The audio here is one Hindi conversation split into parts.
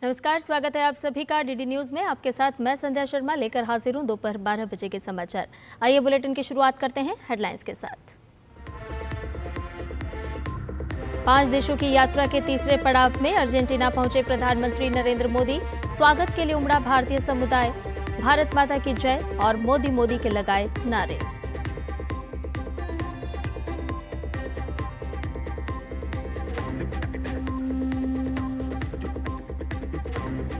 नमस्कार, स्वागत है आप सभी का डीडी न्यूज में। आपके साथ मैं संध्या शर्मा लेकर हाजिर हूं दोपहर 12 बजे के समाचार। आइए बुलेटिन की शुरुआत करते हैं हेडलाइंस के साथ। 5 देशों की यात्रा के तीसरे पड़ाव में अर्जेंटीना पहुंचे प्रधानमंत्री नरेंद्र मोदी। स्वागत के लिए उमड़ा भारतीय समुदाय। भारत माता की जय और मोदी मोदी के लगाए नारे।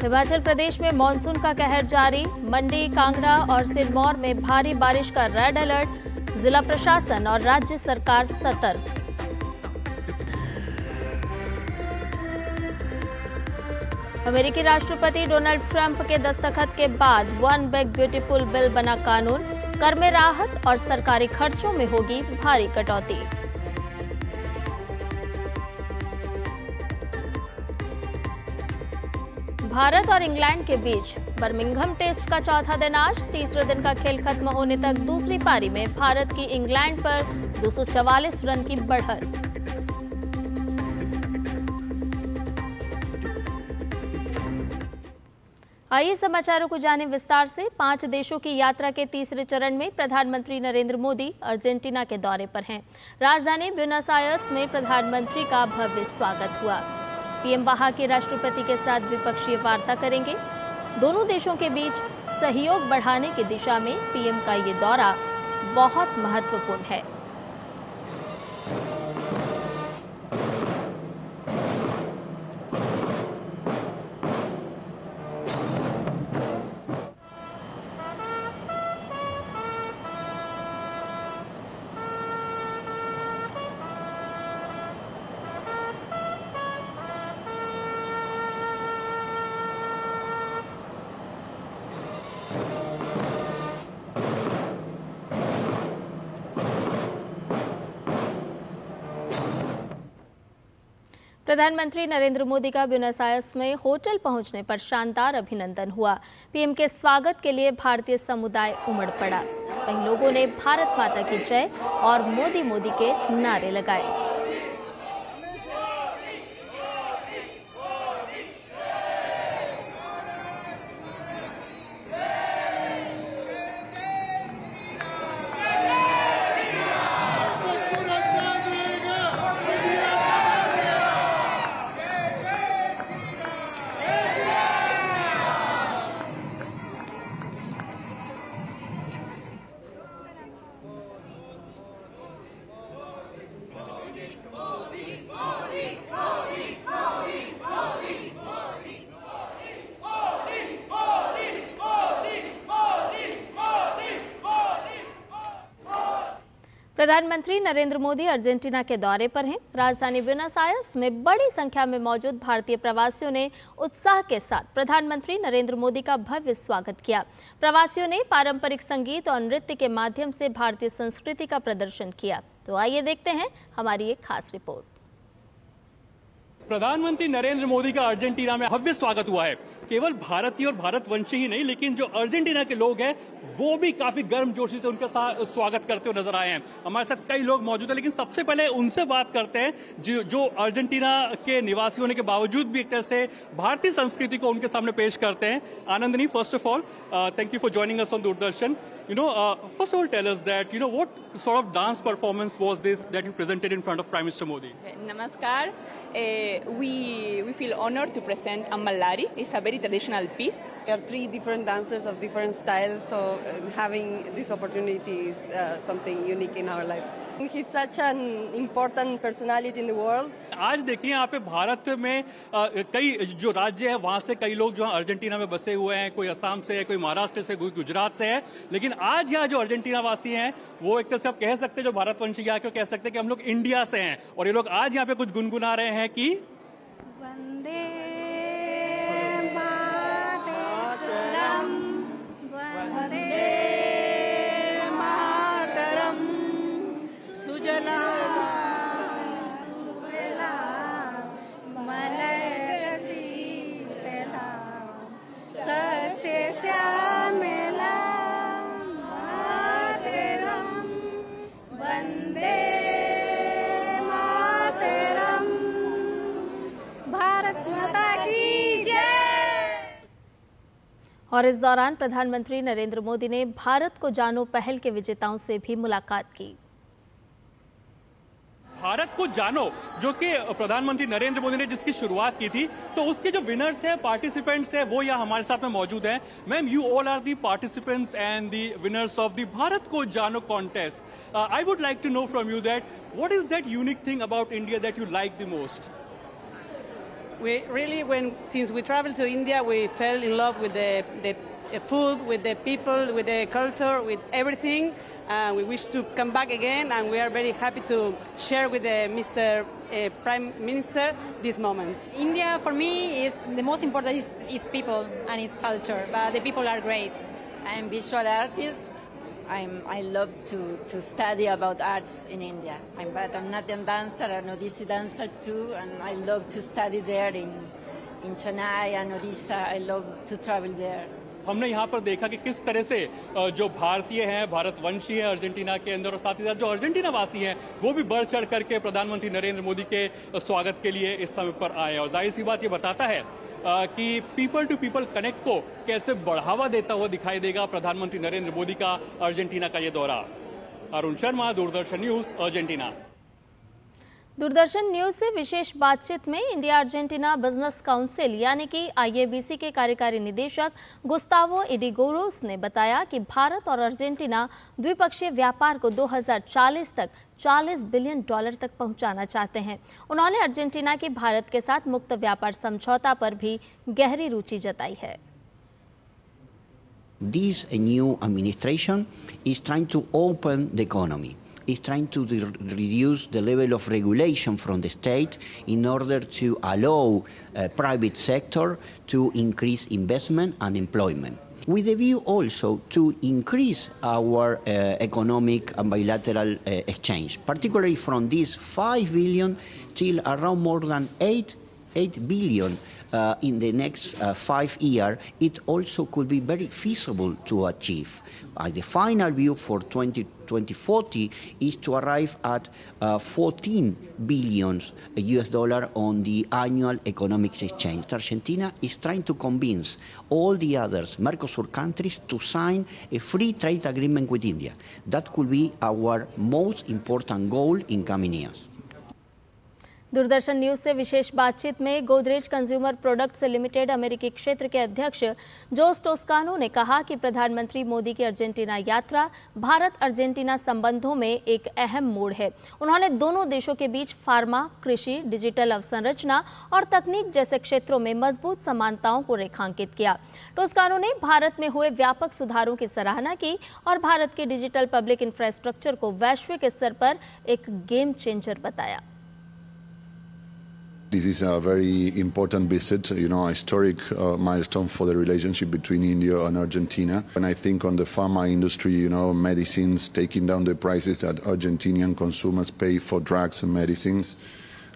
हिमाचल प्रदेश में मानसून का कहर जारी। मंडी, कांगड़ा और सिरमौर में भारी बारिश का रेड अलर्ट। जिला प्रशासन और राज्य सरकार सतर्क। अमेरिकी राष्ट्रपति डोनाल्ड ट्रंप के दस्तखत के बाद वन बिग ब्यूटीफुल बिल बना कानून। कर में राहत और सरकारी खर्चों में होगी भारी कटौती। भारत और इंग्लैंड के बीच बर्मिंघम टेस्ट का चौथा दिन आज। तीसरे दिन का खेल खत्म होने तक दूसरी पारी में भारत की इंग्लैंड पर 244 रन की बढ़त। आइए समाचारों को जानें विस्तार से। 5 देशों की यात्रा के तीसरे चरण में प्रधानमंत्री नरेंद्र मोदी अर्जेंटीना के दौरे पर हैं। राजधानी ब्यूनस आयर्स में प्रधानमंत्री का भव्य स्वागत हुआ। पीएम वहां के राष्ट्रपति के साथ द्विपक्षीय वार्ता करेंगे। दोनों देशों के बीच सहयोग बढ़ाने की दिशा में पीएम का ये दौरा बहुत महत्वपूर्ण है। प्रधानमंत्री नरेंद्र मोदी का ब्यूनस आयर्स में होटल पहुंचने पर शानदार अभिनंदन हुआ। पीएम के स्वागत के लिए भारतीय समुदाय उमड़ पड़ा। वहीं लोगों ने भारत माता की जय और मोदी मोदी के नारे लगाए। प्रधानमंत्री नरेंद्र मोदी अर्जेंटीना के दौरे पर हैं। राजधानी ब्यूनस आयर्स में बड़ी संख्या में मौजूद भारतीय प्रवासियों ने उत्साह के साथ प्रधानमंत्री नरेंद्र मोदी का भव्य स्वागत किया। प्रवासियों ने पारंपरिक संगीत और नृत्य के माध्यम से भारतीय संस्कृति का प्रदर्शन किया। तो आइए देखते हैं हमारी एक खास रिपोर्ट। प्रधानमंत्री नरेंद्र मोदी का अर्जेंटीना में भव्य स्वागत हुआ है। केवल भारतीय और भारतवंशी ही नहीं, लेकिन जो अर्जेंटीना के लोग हैं वो भी काफी गर्मजोशी से उनका स्वागत करते हुए नजर आए हैं। हमारे साथ कई लोग मौजूद हैं, लेकिन सबसे पहले उनसे बात करते हैं जो अर्जेंटीना के निवासी होने के बावजूद भी एक तरह से भारतीय संस्कृति को उनके सामने पेश करते हैं। Anandini, first of all thank you for joining us on Doordarshan. First of all, tell us that what sort of dance performance was this that you presented in front of Prime Minister Modi? Namaskar. We feel honored to present Ammalari. It's a very traditional piece. There are 3 different dancers of different styles, so having this opportunity is something unique in our life. He's such an important personality in the world. आज देखिए यहाँ पे भारत में कई जो राज्य है वहाँ से कई लोग जो अर्जेंटीना में बसे हुए हैं। कोई असम से है, कोई महाराष्ट्र से, कोई गुजरात से है, लेकिन आज यहाँ जो अर्जेंटीना वासी हैं वो एक तरह से आप कह सकते हैं, जो भारतवंशी यहाँ क्यों कह सकते हैं कि हम लोग इंडिया से हैं, और ये लोग आज यहाँ पे कुछ गुनगुना रहे हैं कि वंदे मातरम सुजला और इस दौरान प्रधानमंत्री नरेंद्र मोदी ने भारत को जानो पहल के विजेताओं से भी मुलाकात की। भारत को जानो जो कि प्रधानमंत्री नरेंद्र मोदी ने जिसकी शुरुआत की थी, तो उसके जो विनर्स हैं, पार्टिसिपेंट्स हैं, वो यहाँ हमारे साथ में मौजूद हैं। Ma'am, you all are the participants and the winners of the Bharat को जानो contest. I would like to know from you that what is that unique thing about India that you like the most? We really, since we traveled to India, we fell in love with the food, with the people, with the culture, with everything. We wish to come back again, and we are very happy to share with Mr. Prime Minister this moment. India, for me, is the most important is its people and its culture. But the people are great. I am visual artist. I love to study about arts in India. I'm Bharatanatyam dancer and Odissi dancer too, and I love to study there in Chennai and Odisha. I love to travel there. हमने यहाँ पर देखा कि किस तरह से जो भारतीय हैं, भारतवंशी हैं अर्जेंटीना के अंदर, और साथ ही साथ जो अर्जेंटीना वासी हैं वो भी बढ़ चढ़ करके प्रधानमंत्री नरेंद्र मोदी के स्वागत के लिए इस समय पर आए। और जाहिर सी बात ये बताता है कि पीपल टू पीपल कनेक्ट को कैसे बढ़ावा देता हुआ दिखाई देगा प्रधानमंत्री नरेंद्र मोदी का अर्जेंटीना का ये दौरा। Arun Sharma, Doordarshan news, Argentina. Doordarshan news से विशेष बातचीत में इंडिया अर्जेंटीना बिजनेस काउंसिल यानी कि IABC के कार्यकारी निदेशक गुस्तावो इडिगोरोस ने बताया कि भारत और अर्जेंटीना द्विपक्षीय व्यापार को 2040 तक $40 बिलियन तक पहुंचाना चाहते हैं। उन्होंने अर्जेंटीना की भारत के साथ मुक्त व्यापार समझौता पर भी गहरी रुचि जताई है। This new administration is trying to open the economy. Is trying to reduce the level of regulation from the state in order to allow private sector to increase investment and employment. With a view also to increase our economic and bilateral exchange, particularly from these 5 billion till around more than 8 billion in the next 5 years, it also could be very feasible to achieve. The final view for 2040 is to arrive at 14 billion US dollar on the annual economic exchange. Argentina is trying to convince all the others Mercosur countries to sign a free trade agreement with India. That could be our most important goal in coming years. Doordarshan news से विशेष बातचीत में गोदरेज कंज्यूमर प्रोडक्ट्स लिमिटेड अमेरिकी क्षेत्र के अध्यक्ष जोस टोस्कानो ने कहा कि प्रधानमंत्री मोदी की अर्जेंटीना यात्रा भारत अर्जेंटीना संबंधों में एक अहम मोड़ है। उन्होंने दोनों देशों के बीच फार्मा, कृषि, डिजिटल अवसंरचना और तकनीक जैसे क्षेत्रों में मजबूत समानताओं को रेखांकित किया। टोस्कानो ने भारत में हुए व्यापक सुधारों की सराहना की और भारत के डिजिटल पब्लिक इंफ्रास्ट्रक्चर को वैश्विक स्तर पर एक गेम चेंजर बताया। This is a very important visit, a historic milestone for the relationship between India and Argentina. And I think on the pharma industry, medicines, taking down the prices that Argentinian consumers pay for drugs and medicines.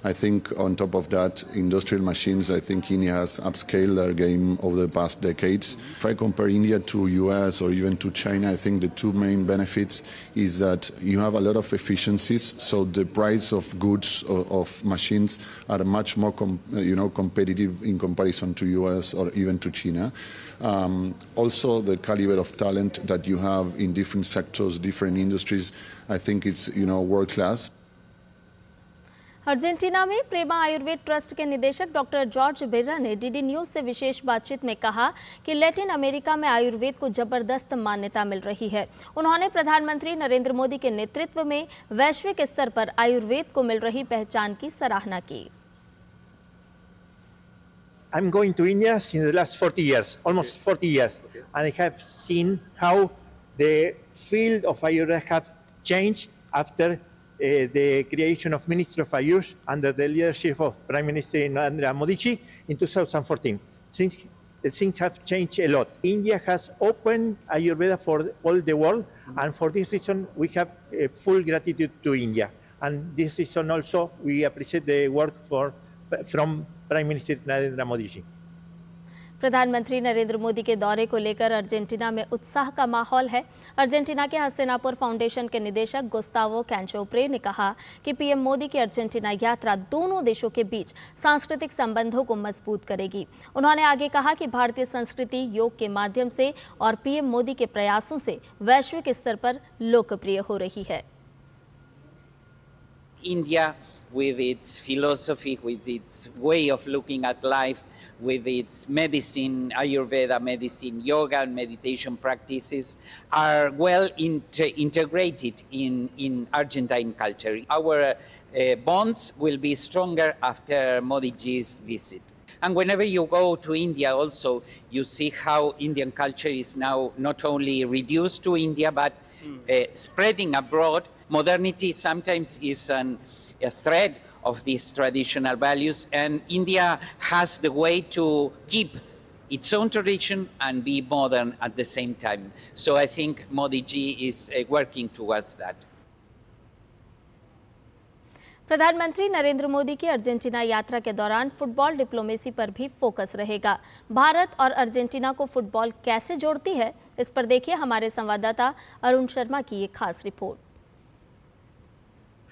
I think on top of that, industrial machines, I think India has upscaled their game over the past decades. If I compare India to US or even to China, I think the two main benefits is that you have a lot of efficiencies, so the price of goods of machines are much more competitive in comparison to US or even to China. Also, the caliber of talent that you have in different sectors, different industries, I think it's world class. Argentina में प्रेमा आयुर्वेद ट्रस्ट के निदेशक डॉक्टर जॉर्ज बेर्रा ने डीडी न्यूज से विशेष बातचीत में कहा कि लैटिन अमेरिका में आयुर्वेद को जबरदस्त मान्यता मिल रही है। उन्होंने प्रधानमंत्री नरेंद्र मोदी के नेतृत्व में वैश्विक स्तर पर आयुर्वेद को मिल रही पहचान की सराहना की। I'm going to India since the last 40 years, almost 40 years, and I have seen how the field of Ayurveda have changed after the creation of Ministry of Ayush under the leadership of Prime Minister Narendra Modi in 2014. Things have changed a lot. India has opened Ayurveda for all the world, and for this reason we have full gratitude to India. And this reason also we appreciate the work from Prime Minister Narendra Modi. प्रधानमंत्री नरेंद्र मोदी के दौरे को लेकर अर्जेंटीना में उत्साह का माहौल है। अर्जेंटीना के हस्तिनापुर फाउंडेशन के निदेशक गुस्तावो कैंचोप्रे ने कहा कि पीएम मोदी की अर्जेंटीना यात्रा दोनों देशों के बीच सांस्कृतिक संबंधों को मजबूत करेगी। उन्होंने आगे कहा कि भारतीय संस्कृति योग के माध्यम से और पीएम मोदी के प्रयासों से वैश्विक स्तर पर लोकप्रिय हो रही है। India, with its philosophy, with its way of looking at life, with its medicine, Ayurveda medicine, yoga and meditation practices, are well integrated in Argentine culture. Our bonds will be stronger after Modi ji's visit. And whenever you go to India also, you see how Indian culture is now not only reduced to India, but spreading abroad. Modernity sometimes is a thread of these traditional values, and India has the way to keep its own tradition and be modern at the same time. So I think Modi ji is working towards that. प्रधानमंत्री नरेंद्र मोदी की अर्जेंटीना यात्रा के दौरान फुटबॉल डिप्लोमेसी पर भी फोकस रहेगा। भारत और अर्जेंटीना को फुटबॉल कैसे जोड़ती है, इस पर देखिए हमारे संवाददाता अरुण शर्मा की एक खास रिपोर्ट।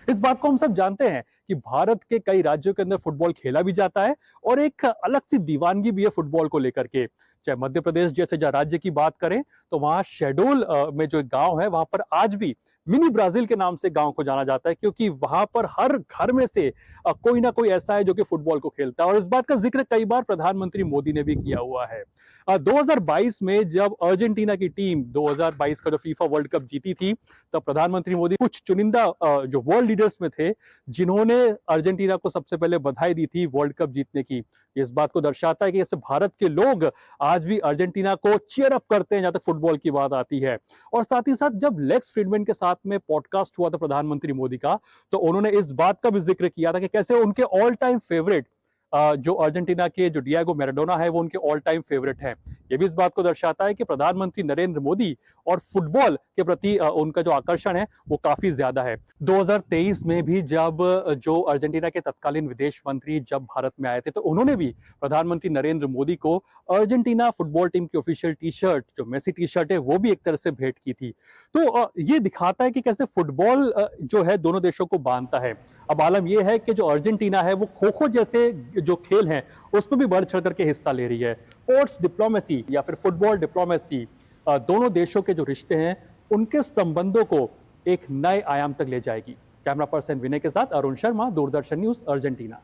इस बात को हम सब जानते हैं कि भारत के कई राज्यों के अंदर फुटबॉल खेला भी जाता है और एक अलग सी दीवानगी भी है फुटबॉल को लेकर के। चाहे मध्य प्रदेश जैसे राज्य की बात करें तो वहां शहडोल में जो एक गांव है वहां पर आज भी मिनी ब्राजील के नाम से गांव को जाना जाता है, क्योंकि वहां पर हर घर में से कोई ना कोई ऐसा है जो कि फुटबॉल को खेलता है। और इस बात का जिक्र कई बार प्रधानमंत्री मोदी ने भी किया हुआ है। 2022 में जब अर्जेंटीना की टीम 2022 का जो फीफा वर्ल्ड कप जीती थी, तब प्रधानमंत्री मोदी कुछ चुनिंदा जो वर्ल्ड लीडर्स में थे जिन्होंने अर्जेंटीना को सबसे पहले बधाई दी थी वर्ल्ड कप जीतने की। इस बात को दर्शाता है कि जैसे भारत के लोग आज भी अर्जेंटीना को चीयर अप करते हैं जहां तक फुटबॉल की बात आती है। और साथ ही साथ जब लेक्स फ्रीडमैन के साथ में पॉडकास्ट हुआ था प्रधानमंत्री मोदी का, तो उन्होंने इस बात का भी जिक्र किया था कि कैसे उनके ऑल टाइम फेवरेट जो अर्जेंटीना के जो डिएगो मैराडोना है वो उनके ऑल टाइम फेवरेट है। ये भी इस बात को दर्शाता है कि प्रधानमंत्री नरेंद्र मोदी और फुटबॉल के प्रति उनका जो आकर्षण है वो काफी ज्यादा है। 2023 में भी जब जो अर्जेंटीना के तत्कालीन विदेश मंत्री जब भारत में आए थे, तो उन्होंने भी प्रधानमंत्री नरेंद्र मोदी को अर्जेंटीना फुटबॉल टीम की ऑफिशियल टी शर्ट, जो मेसी टी शर्ट है, वो भी एक तरह से भेंट की थी। तो ये दिखाता है कि कैसे फुटबॉल जो है दोनों देशों को बांधता है। अब आलम यह है कि जो अर्जेंटीना है वो खो खो जैसे जो खेल हैं उसमें भी बढ़ चढ़ करके हिस्सा ले रही है। स्पोर्ट्स डिप्लोमेसी या फिर फुटबॉल डिप्लोमेसी दोनों देशों के जो रिश्ते हैं उनके संबंधों को एक नए आयाम तक ले जाएगी। कैमरा पर्सन विनय के साथ अरुण शर्मा, दूरदर्शन न्यूज, अर्जेंटीना।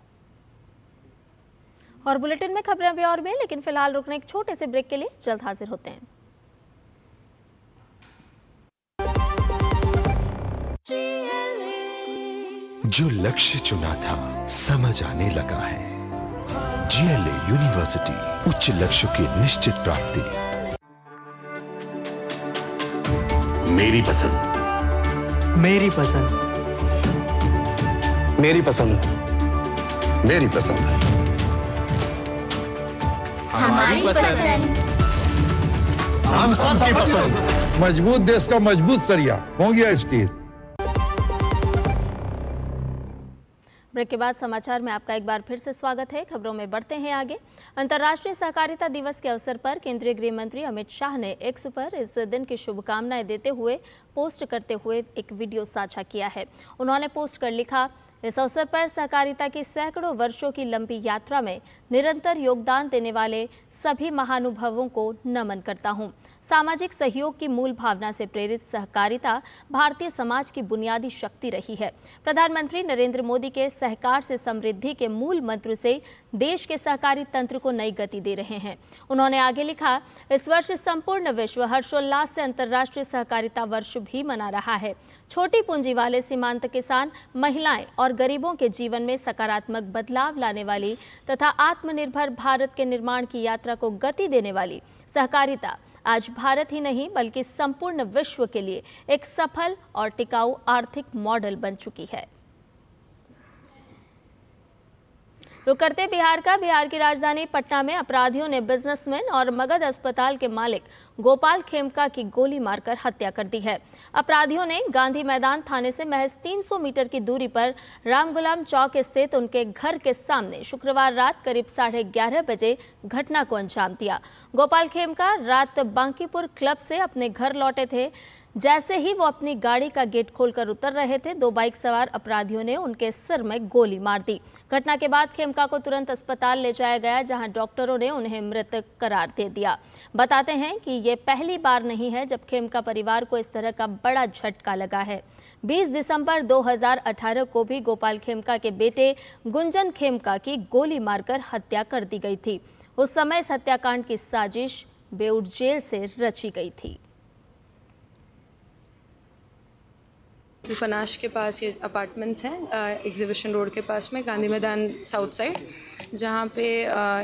और बुलेटिन में खबरें अभी और भी, लेकिन फिलहाल रुकने एक छोटे से ब्रेक के लिए जल्द हाजिर होते हैं। जो लक्ष्य चुना था समझ आने लगा है। GLA यूनिवर्सिटी, उच्च लक्ष्य की निश्चित प्राप्ति। मेरी पसंद, मेरी पसंद, मेरी पसंद, मेरी पसंद, हमारी पसंद, हम सबकी पसंद। मजबूत देश का मजबूत सरिया हो गया स्टील। ब्रेक के बाद समाचार में आपका एक बार फिर से स्वागत है। खबरों में बढ़ते हैं आगे। अंतर्राष्ट्रीय सहकारिता दिवस के अवसर पर केंद्रीय गृह मंत्री अमित शाह ने एक्स पर इस दिन की शुभकामनाएं देते हुए पोस्ट करते हुए एक वीडियो साझा किया है। उन्होंने पोस्ट कर लिखा, इस अवसर पर सहकारिता की सैकड़ों वर्षों की लंबी यात्रा में निरंतर योगदान देने वाले सभी महानुभावों को नमन करता हूं। सामाजिक सहयोग की मूल भावना से प्रेरित सहकारिता भारतीय समाज की बुनियादी शक्ति रही है। प्रधानमंत्री नरेंद्र मोदी के सहकार से समृद्धि के मूल मंत्र से देश के सहकारी तंत्र को नई गति दे रहे हैं। उन्होंने आगे लिखा, इस वर्ष संपूर्ण विश्व हर्षोल्लास से अंतर्राष्ट्रीय सहकारिता वर्ष भी मना रहा है। छोटी पूंजी वाले सीमांत किसान, महिलाएं और गरीबों के जीवन में सकारात्मक बदलाव लाने वाली तथा आत्मनिर्भर भारत के निर्माण की यात्रा को गति देने वाली सहकारिता आज भारत ही नहीं बल्कि संपूर्ण विश्व के लिए एक सफल और टिकाऊ आर्थिक मॉडल बन चुकी है। रुक करते बिहार की राजधानी पटना में अपराधियों ने बिजनेसमैन और मगध अस्पताल के मालिक गोपाल खेमका की गोली मारकर हत्या कर दी है। अपराधियों ने गांधी मैदान थाने से महज 300 मीटर की दूरी पर रामगुलाम चौक स्थित उनके घर के सामने शुक्रवार रात करीब 11:30 बजे घटना को अंजाम दिया। गोपाल खेमका रात बांकीपुर क्लब से अपने घर लौटे थे। जैसे ही वो अपनी गाड़ी का गेट खोलकर उतर रहे थे, 2 बाइक सवार अपराधियों ने उनके सिर में गोली मार दी। घटना के बाद खेमका को तुरंत अस्पताल ले जाया गया, जहां डॉक्टरों ने उन्हें मृत करार दे दिया। बताते हैं कि ये पहली बार नहीं है जब खेमका परिवार को इस तरह का बड़ा झटका लगा है। 20 दिसंबर 2018 को भी गोपाल खेमका के बेटे गुंजन खेमका की गोली मारकर हत्या कर दी गई थी। उस समय इस हत्याकांड की साजिश बेऊर जेल से रची गई थी। पनाश के पास ये अपार्टमेंट्स हैं, एग्जीबिशन रोड के पास में, गांधी मैदान साउथ साइड, जहाँ पे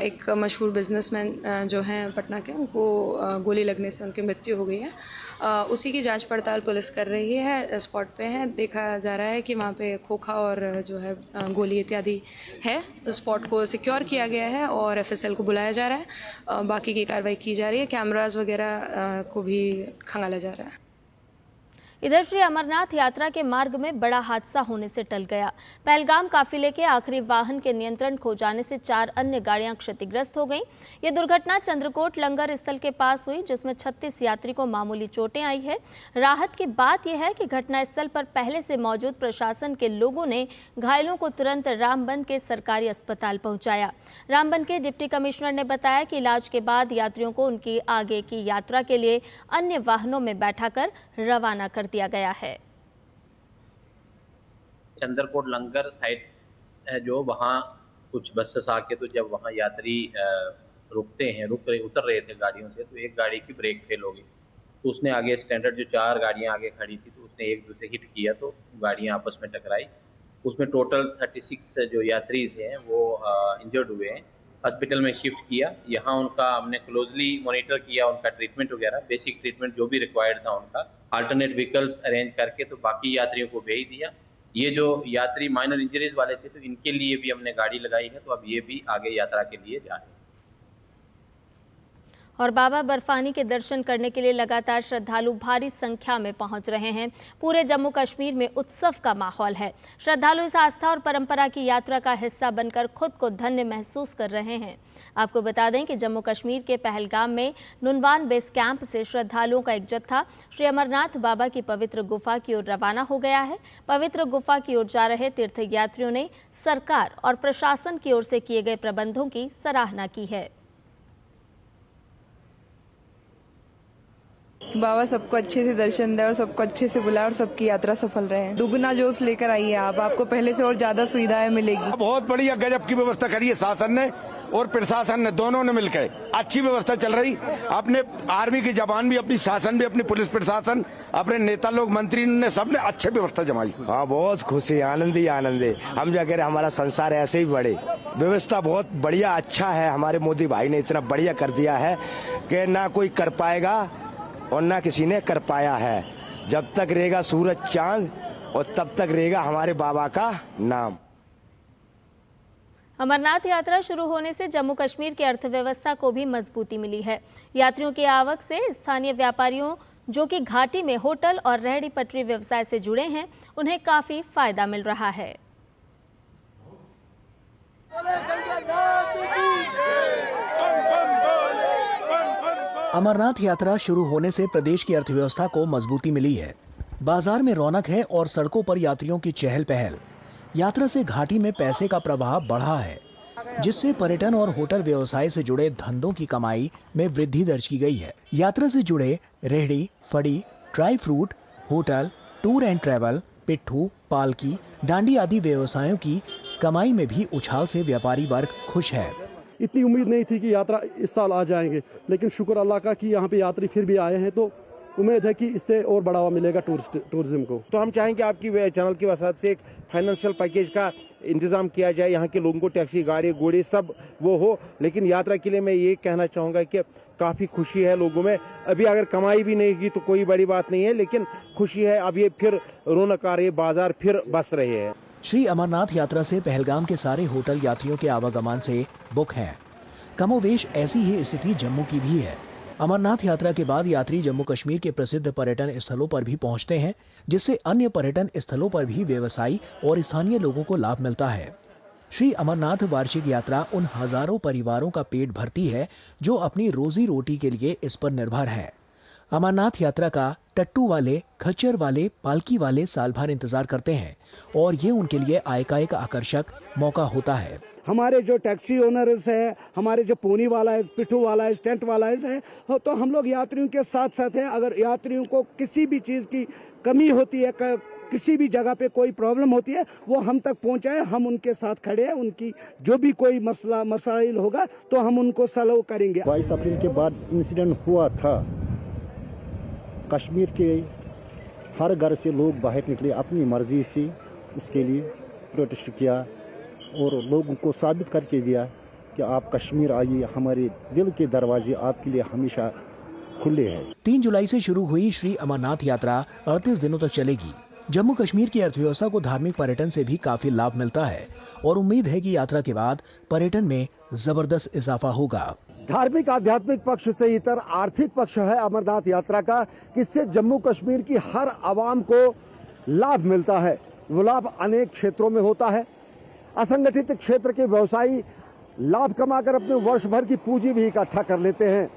एक मशहूर बिजनेसमैन जो हैं पटना के, उनको गोली लगने से उनकी मृत्यु हो गई है। उसी की जांच पड़ताल पुलिस कर रही है। स्पॉट पे है, देखा जा रहा है कि वहाँ पे खोखा और जो है गोली इत्यादि है। स्पॉट को सिक्योर किया गया है और एफएसएल को बुलाया जा रहा है। बाकी की कार्रवाई की जा रही है। कैमराज वगैरह को भी खंगाला जा रहा है। इधर श्री अमरनाथ यात्रा के मार्ग में बड़ा हादसा होने से टल गया। पहलगाम काफिले के आखिरी वाहन के नियंत्रण खो जाने से 4 अन्य गाड़ियां क्षतिग्रस्त हो गईं। ये दुर्घटना चंद्रकोट लंगर स्थल के पास हुई, जिसमें 36 यात्री को मामूली चोटें आई है। राहत की बात यह है कि घटनास्थल पर पहले से मौजूद प्रशासन के लोगों ने घायलों को तुरंत रामबन के सरकारी अस्पताल पहुंचाया। रामबन के डिप्टी कमिश्नर ने बताया कि इलाज के बाद यात्रियों को उनकी आगे की यात्रा के लिए अन्य वाहनों में बैठाकर रवाना कर दिया गया है। चंद्रकोट लंगर साइड है जो, वहाँ कुछ बसेस आके तो जब वहाँ यात्री उतर रहे थे गाड़ियों से, तो एक गाड़ी की ब्रेक फेल हो गई, तो उसने आगे स्टैंडर्ड जो 4 गाड़ियाँ आगे खड़ी थी, तो उसने एक दूसरे हिट किया, तो गाड़ियाँ आपस में टकराई। उसमें टोटल 36 जो यात्री हैं वो इंजर्ड हुए हैं। हॉस्पिटल में शिफ्ट किया। यहाँ उनका हमने क्लोजली मॉनिटर किया, उनका ट्रीटमेंट वगैरह, बेसिक ट्रीटमेंट जो भी रिक्वायर्ड था उनका, अल्टरनेट व्हीकल्स अरेंज करके तो बाकी यात्रियों को भेज दिया। ये जो यात्री माइनर इंजरीज वाले थे, तो इनके लिए भी हमने गाड़ी लगाई है, तो अब ये भी आगे यात्रा के लिए जा रहे हैं। और बाबा बर्फानी के दर्शन करने के लिए लगातार श्रद्धालु भारी संख्या में पहुंच रहे हैं। पूरे जम्मू कश्मीर में उत्सव का माहौल है। श्रद्धालु इस आस्था और परंपरा की यात्रा का हिस्सा बनकर खुद को धन्य महसूस कर रहे हैं। आपको बता दें कि जम्मू कश्मीर के पहलगाम में नुनवान बेस कैंप से श्रद्धालुओं का एक जत्था श्री अमरनाथ बाबा की पवित्र गुफा की ओर रवाना हो गया है। पवित्र गुफा की ओर जा रहे तीर्थयात्रियों ने सरकार और प्रशासन की ओर से किए गए प्रबंधों की सराहना की है। बाबा सबको अच्छे से दर्शन दे और सबको अच्छे से बुलाए और सबकी यात्रा सफल रहे। दुगना जोश लेकर आइए आपको पहले से और ज्यादा सुविधाएं मिलेगी। बहुत बढ़िया गजब की व्यवस्था करी है शासन ने और प्रशासन ने, दोनों ने मिलकर अच्छी व्यवस्था चल रही। अपने आर्मी के जवान भी, अपनी शासन भी, अपनी पुलिस प्रशासन, अपने नेता लोग, मंत्री ने, सबने अच्छी व्यवस्था जमाई। हाँ, बहुत खुशी, आनंद ही आनंद है। हम जो कह रहे हमारा संसार ऐसे ही बढ़े। व्यवस्था बहुत बढ़िया, अच्छा है। हमारे मोदी भाई ने इतना बढ़िया कर दिया है कि ना कोई कर पाएगा और ना किसी ने कर पाया है। जब तक रहेगा सूरज चांद और तब तक रहेगा हमारे बाबा का नाम। अमरनाथ यात्रा शुरू होने से जम्मू कश्मीर की अर्थव्यवस्था को भी मजबूती मिली है। यात्रियों की आवक से स्थानीय व्यापारियों जो कि घाटी में होटल और रेहड़ी पटरी व्यवसाय से जुड़े हैं, उन्हें काफी फायदा मिल रहा है। अमरनाथ यात्रा शुरू होने से प्रदेश की अर्थव्यवस्था को मजबूती मिली है। बाजार में रौनक है और सड़कों पर यात्रियों की चहल पहल। यात्रा से घाटी में पैसे का प्रवाह बढ़ा है, जिससे पर्यटन और होटल व्यवसाय से जुड़े धंधों की कमाई में वृद्धि दर्ज की गई है। यात्रा से जुड़े रेहड़ी, फड़ी, dry fruit, hotel, tour and travel, पिट्ठू, पालकी, डांडी आदि व्यवसायों की कमाई में भी उछाल से व्यापारी वर्ग खुश है। इतनी उम्मीद नहीं थी कि यात्रा इस साल आ जाएंगे, लेकिन शुक्र अल्लाह का कि यहाँ पे यात्री फिर भी आए हैं, तो उम्मीद है कि इससे और बढ़ावा मिलेगा टूरिज्म को। तो हम चाहेंगे आपकी चैनल की वजह से एक फाइनेंशियल पैकेज का इंतजाम किया जाए। यहाँ के लोगों को टैक्सी, गाड़ी, घोड़े सब वो हो। लेकिन यात्रा के लिए मैं ये कहना चाहूँगा कि काफ़ी खुशी है लोगों में। अभी अगर कमाई भी नहीं की तो कोई बड़ी बात नहीं है, लेकिन खुशी है। अब ये फिर रौनक आ रही है, बाजार फिर बस रहे हैं। श्री अमरनाथ यात्रा से पहलगाम के सारे होटल यात्रियों के आवागमन से बुक हैं। कमोवेश ऐसी ही स्थिति जम्मू की भी है। अमरनाथ यात्रा के बाद यात्री जम्मू कश्मीर के प्रसिद्ध पर्यटन स्थलों पर भी पहुंचते हैं, जिससे अन्य पर्यटन स्थलों पर भी व्यवसायी और स्थानीय लोगों को लाभ मिलता है। श्री अमरनाथ वार्षिक यात्रा उन हजारों परिवारों का पेट भरती है जो अपनी रोजी रोटी के लिए इस पर निर्भर है। अमरनाथ यात्रा का टट्टू वाले, खच्चर वाले, पालकी वाले साल भर इंतजार करते हैं और ये उनके लिए आय का एक आकर्षक मौका होता है। हमारे जो टैक्सी ओनर्स है, हमारे जो पोनी वाला है, पिट्ठू वाला है, टेंट वाला है, तो हम लोग यात्रियों के साथ साथ हैं। अगर यात्रियों को किसी भी चीज़ की कमी होती है, किसी भी जगह पे कोई प्रॉब्लम होती है, वो हम तक पहुंचाए, हम उनके साथ खड़े हैं। उनकी जो भी कोई मसाइल होगा तो हम उनको सॉल्व करेंगे। 22 अप्रैल के बाद इंसिडेंट हुआ था, कश्मीर के हर घर से लोग बाहर निकले अपनी मर्जी से, उसके लिए प्रोटेस्ट किया और लोगों को साबित करके दिया कि आप कश्मीर आइए, हमारे दिल के दरवाजे आपके लिए हमेशा खुले हैं। 3 जुलाई से शुरू हुई श्री अमरनाथ यात्रा 38 दिनों तक चलेगी। जम्मू कश्मीर की अर्थव्यवस्था को धार्मिक पर्यटन से भी काफी लाभ मिलता है और उम्मीद है कि यात्रा के बाद पर्यटन में जबरदस्त इजाफा होगा। धार्मिक आध्यात्मिक पक्ष से इतर आर्थिक पक्ष है अमरनाथ यात्रा का, जिससे जम्मू कश्मीर की हर आवाम को लाभ मिलता है। वो लाभ अनेक क्षेत्रों में होता है। असंगठित क्षेत्र के व्यवसायी लाभ कमाकर अपने वर्ष भर की पूंजी भी इकट्ठा कर लेते हैं।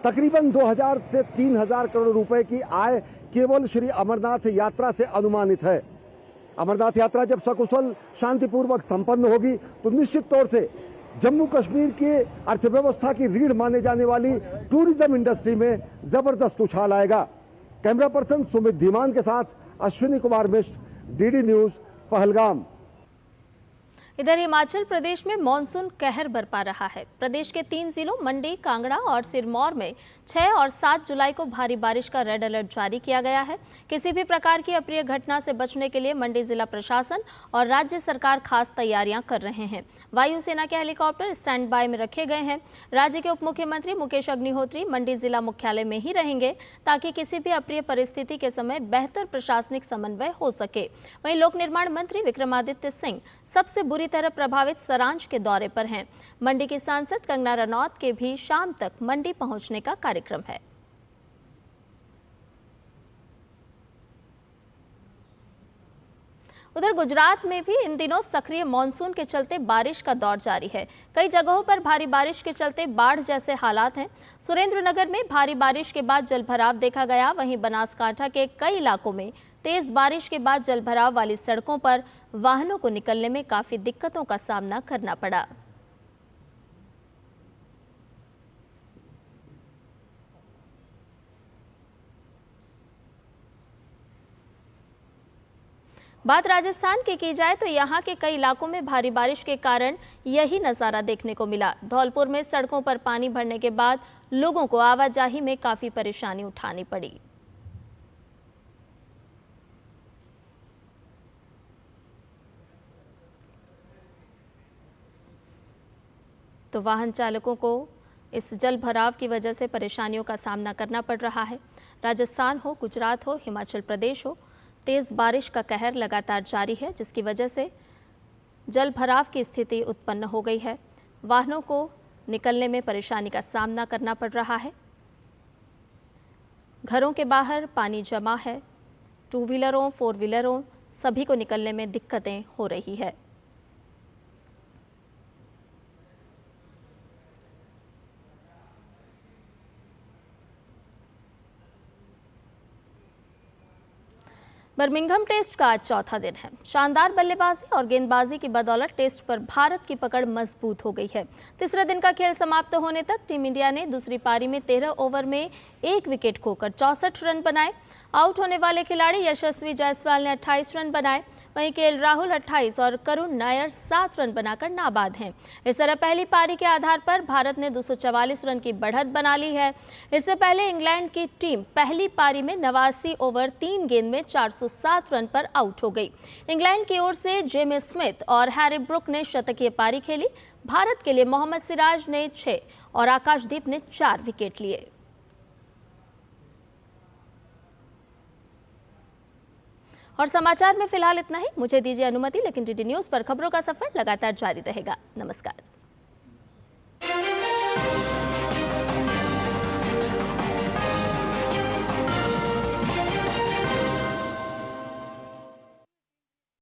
तकरीबन 2000 से 3000 करोड़ रुपए की आय केवल श्री अमरनाथ यात्रा से अनुमानित है। अमरनाथ यात्रा जब सकुशल शांतिपूर्वक संपन्न होगी तो निश्चित तौर से जम्मू कश्मीर की अर्थव्यवस्था की रीढ़ माने जाने वाली टूरिज्म इंडस्ट्री में जबरदस्त उछाल आएगा। कैमरा पर्सन सुमित धीमान के साथ अश्विनी कुमार मिश्र, डीडी न्यूज, पहलगाम। इधर हिमाचल प्रदेश में मानसून कहर बरपा रहा है। प्रदेश के 3 जिलों मंडी, कांगड़ा और सिरमौर में 6 और 7 जुलाई को भारी बारिश का रेड अलर्ट जारी किया गया है। किसी भी प्रकार की अप्रिय घटना से बचने के लिए मंडी जिला प्रशासन और राज्य सरकार खास तैयारियां कर रहे हैं। वायुसेना के हेलीकॉप्टर स्टैंड बाय में रखे गए हैं। राज्य के उप मुख्यमंत्री मुकेश अग्निहोत्री मंडी जिला मुख्यालय में ही रहेंगे ताकि किसी भी अप्रिय परिस्थिति के समय बेहतर प्रशासनिक समन्वय हो सके। वहीं लोक निर्माण मंत्री विक्रमादित्य सिंह सबसे बुरी तरह प्रभावित सरांज के दौरे पर हैं। मंडी की सांसद कंगना रनौत के भी शाम तक मंडी पहुंचने का कार्यक्रम है। उधर गुजरात में भी इन दिनों सक्रिय मानसून के चलते बारिश का दौर जारी है। कई जगहों पर भारी बारिश के चलते बाढ़ जैसे हालात हैं। सुरेंद्रनगर में भारी बारिश के बाद जलभराव देखा गया। वहीं बनासकांठा के कई इलाकों में तेज बारिश के बाद जलभराव वाली सड़कों पर वाहनों को निकलने में काफी दिक्कतों का सामना करना पड़ा। बात राजस्थान की जाए तो यहाँ के कई इलाकों में भारी बारिश के कारण यही नज़ारा देखने को मिला। धौलपुर में सड़कों पर पानी भरने के बाद लोगों को आवाजाही में काफी परेशानी उठानी पड़ी। तो वाहन चालकों को इस जल भराव की वजह से परेशानियों का सामना करना पड़ रहा है। राजस्थान हो, गुजरात हो, हिमाचल प्रदेश हो, तेज़ बारिश का कहर लगातार जारी है, जिसकी वजह से जल भराव की स्थिति उत्पन्न हो गई है। वाहनों को निकलने में परेशानी का सामना करना पड़ रहा है। घरों के बाहर पानी जमा है। 2 व्हीलरों, 4 व्हीलरों सभी को निकलने में दिक्कतें हो रही है। बर्मिंघम टेस्ट का आज चौथा दिन है। शानदार बल्लेबाजी और गेंदबाजी की बदौलत टेस्ट पर भारत की पकड़ मजबूत हो गई है। तीसरे दिन का खेल समाप्त होने तक टीम इंडिया ने दूसरी पारी में 13 ओवर में 1 विकेट खोकर 64 रन बनाए। आउट होने वाले खिलाड़ी यशस्वी जायसवाल ने 28 रन बनाए। वहीं केएल राहुल 28 और करुण नायर 7 रन बनाकर नाबाद हैं। इस तरह पहली पारी के आधार पर भारत ने 244 रन की बढ़त बना ली है। इससे पहले इंग्लैंड की टीम पहली पारी में 89 ओवर 3 गेंद में 407 रन पर आउट हो गई। इंग्लैंड की ओर से जेमी स्मिथ और हैरी ब्रुक ने शतकीय पारी खेली। भारत के लिए मोहम्मद सिराज ने 6 और आकाशदीप ने 4 विकेट लिए। और समाचार में फिलहाल इतना ही। मुझे दीजिए अनुमति, लेकिन डीडी न्यूज़ पर खबरों का सफर लगातार जारी रहेगा। नमस्कार।